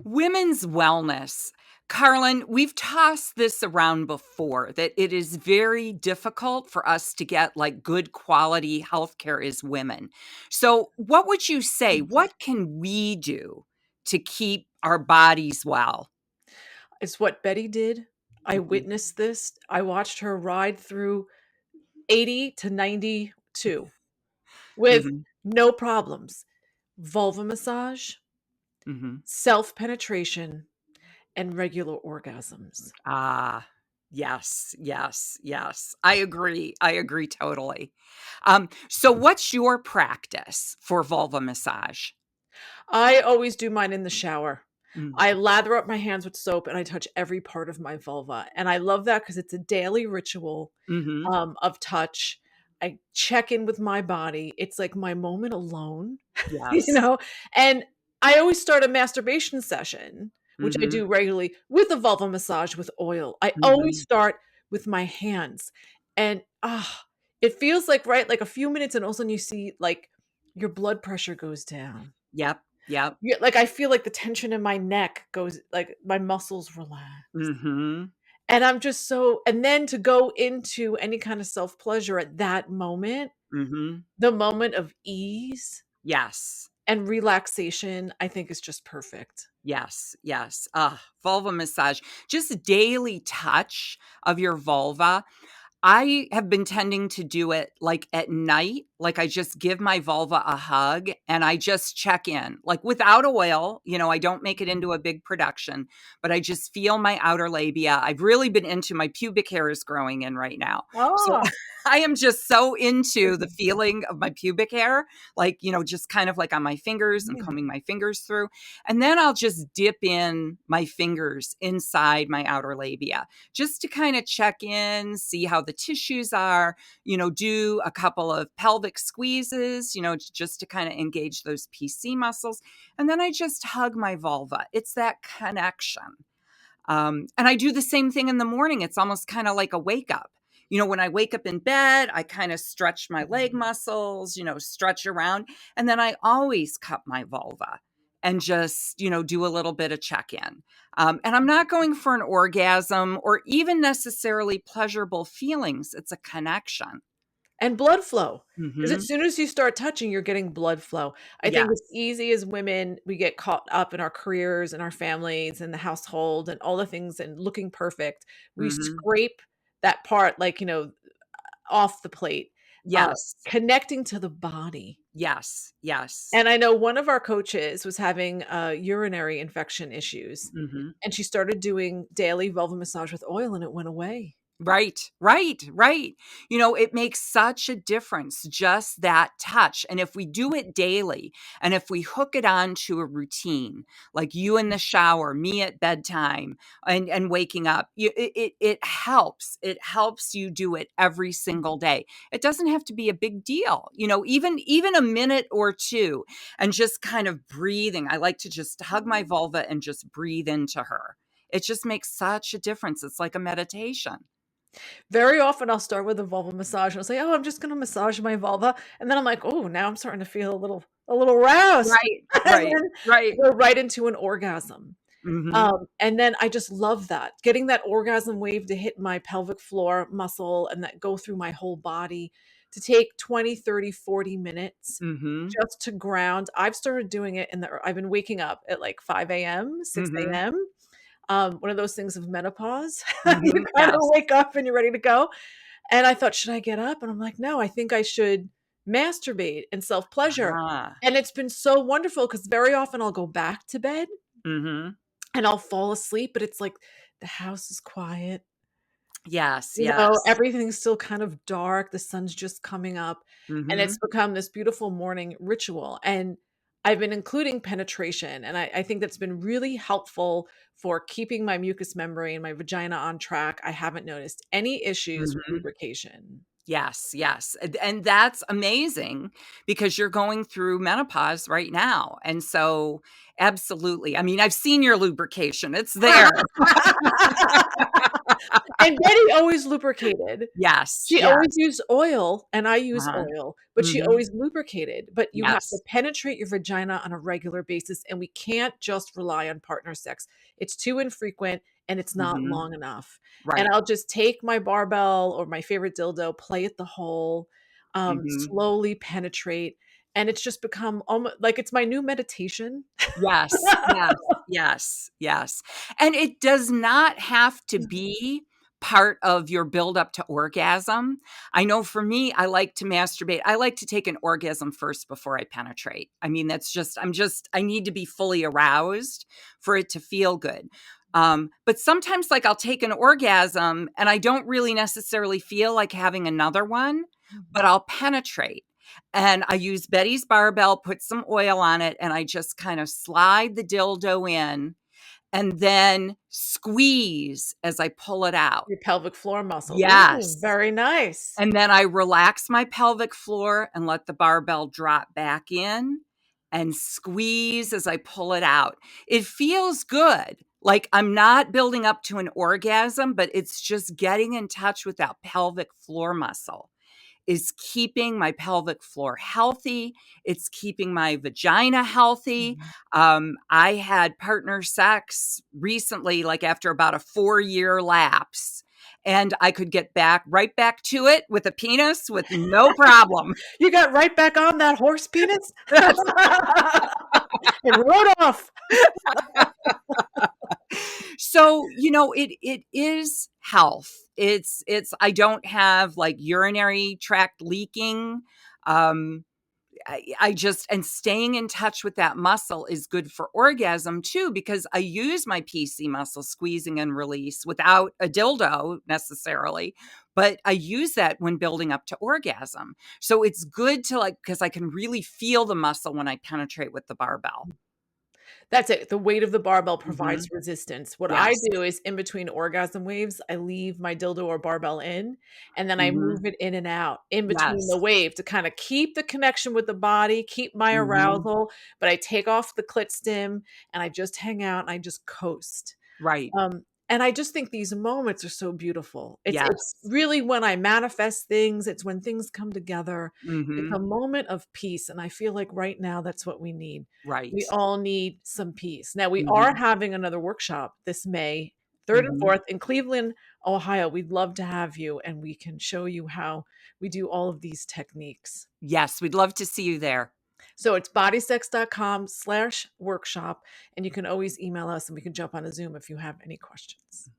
Women's wellness. Carlin, we've tossed this around before that it is very difficult for us to get like good quality healthcare as women. So, what would you say? What can we do to keep our bodies well? It's what Betty did. I Mhm, witnessed this. I watched her ride through 80 to 92 with mhm, no problems. Vulva massage, mhm. self-penetration, and regular orgasms. Ah, yes, yes, yes. I agree. I agree totally. So what's your practice for vulva massage? I always do mine in the shower. Mm, I lather up my hands with soap and I touch every part of my vulva. And I love that because it's a daily ritual mhm. of touch. I check in with my body. It's like my moment alone, you Yes. know? And I always start a masturbation session, which I Mhm, do regularly, with a vulva massage with oil. I always mhm. start with my hands. And it feels like, right, like a few minutes, and all of a sudden you see like your blood pressure goes down. Yep, yep. Yeah, like, I feel like the tension in my neck goes like, my muscles relax, Mhm, and I'm just so and then to go into any kind of self-pleasure at that moment, mhm. the moment of ease Yes, and relaxation, I think is just perfect. yes, yes. Vulva massage. Just daily touch of your vulva. I have been tending to do it, like, at night, like, I just give my vulva a hug, and I just check in, like, without oil, I don't make it into a big production, but I just feel my outer labia. I've really been into my pubic hair is growing in right now, so Ah. I am just so into the feeling of my pubic hair, like, just kind of like on my fingers and Mm. combing my fingers through, and then I'll just dip in my fingers inside my outer labia just to kind of check in, see how the tissues are, do a couple of pelvic squeezes, just to kind of engage those PC muscles. And then I just hug my vulva. It's that connection. And I do the same thing in the morning. It's almost kind of like a wake up. When I wake up in bed, I kind of stretch my leg muscles, stretch around. And then I always cup my vulva and just, do a little bit of check in. And I'm not going for an orgasm or even necessarily pleasurable feelings. It's a connection. And blood flow, because Hmm. as soon as you start touching, you're getting blood flow. I think it's Yes. easy as women, we get caught up in our careers and our families and the household and all the things and looking perfect. We Hmm. scrape that part, like, off the plate, uh, Yes. connecting to the body. Yes. Yes. And I know one of our coaches was having, urinary infection issues, Hmm. and she started doing daily vulva massage with oil, and it went away. Right, right, right. It makes such a difference, just that touch. And if we do it daily and if we hook it on to a routine, like you in the shower, me at bedtime and waking up, it helps. It helps you do it every single day. It doesn't have to be a big deal, even a minute or two and just kind of breathing. I like to just hug my vulva and just breathe into her. It just makes such a difference. It's like a meditation. Very often, I'll start with a vulva massage, and I'll say, "Oh, I'm just gonna massage my vulva," and then I'm like, "Oh, now I'm starting to feel a little roused," Right, and right, then right. go right into an orgasm. Mhm, And then I just love that, getting that orgasm wave to hit my pelvic floor muscle and that go through my whole body, to take 20, 30, 40 minutes mhm, just to ground. I've started doing it I've been waking up at like 5 AM, 6 mhm, AM, one of those things of menopause. You mhm, kinda yes. wake up and you're ready to go, and I thought, "Should I get up?" And I'm like, "No, I think I should masturbate and self-pleasure." Ah, And it's been so wonderful because very often I'll go back to bed mhm. and I'll fall asleep, but it's like the house is quiet, Yes, yes. everything's still kind of dark, the sun's just coming up, and it's Mhm, become this beautiful morning ritual, and I've been including penetration, and I think that's been really helpful for keeping my mucous membrane, my vagina on track. I haven't noticed any issues with mhm. lubrication. Yes, yes, and that's amazing because you're going through menopause right now, and so absolutely. I mean, I've seen your lubrication, it's there. And Betty always lubricated. Yes, She always yes. used oil, and I use Uh-huh. oil, but she Mhm. always lubricated. But you have to Yes. penetrate your vagina on a regular basis, and we can't just rely on partner sex. It's too infrequent and it's not Mhm. long enough. And Right. I'll just take my barbell or my favorite dildo, play at the hole, Mhm. slowly penetrate, and it's just become almost like it's my new meditation. Yes, yes, yes, yes. And it does not have to be part of your build up to orgasm. I know for me, I like to masturbate. I like to take an orgasm first before I penetrate. I mean, I need to be fully aroused for it to feel good. But sometimes, like, I'll take an orgasm and I don't really necessarily feel like having another one, but I'll penetrate. And I use Betty's barbell, put some oil on it, and I just kind of slide the dildo in and then squeeze as I pull it out. Your pelvic floor muscle. Ooh, Yes. very nice. And then I relax my pelvic floor and let the barbell drop back in and squeeze as I pull it out. It feels good. Like I'm not building up to an orgasm, but it's just getting in touch with that pelvic floor muscle is keeping my pelvic floor healthy. It's keeping my vagina healthy. Mhm. I had partner sex recently, like after about a 4-year lapse, and I could get right back to it with a penis with no problem. You got right back on that horse penis That's and rode off. so, it is health. It's I don't have like urinary tract leaking. Um, I just and staying in touch with that muscle is good for orgasm too, because I use my PC muscle squeezing and release without a dildo necessarily, but I use that when building up to orgasm. So it's good to like, because I can really feel the muscle when I penetrate with the barbell. That's it. The weight of the barbell provides Hmm. resistance. What I Yes. do is in between orgasm waves, I leave my dildo or barbell in, and then I move Hmm. it in and out in between the Yes. wave to kind of keep the connection with the body, keep my Hmm. arousal, but I take off the clit stim and I just hang out and I just coast. Right. And I just think these moments are so beautiful. It's Yes. really when I manifest things, it's when things come together. It's a Hmm. moment of peace, and I feel like right now that's what we need. Right. We all need some peace. Now we are Hmm. having another workshop this May 3rd and Hmm. 4th in Cleveland, Ohio. We'd love to have you, and we can show you how we do all of these techniques. Yes, we'd love to see you there. So it's bodysex.com/workshop, and you can always email us and we can jump on a Zoom if you have any questions.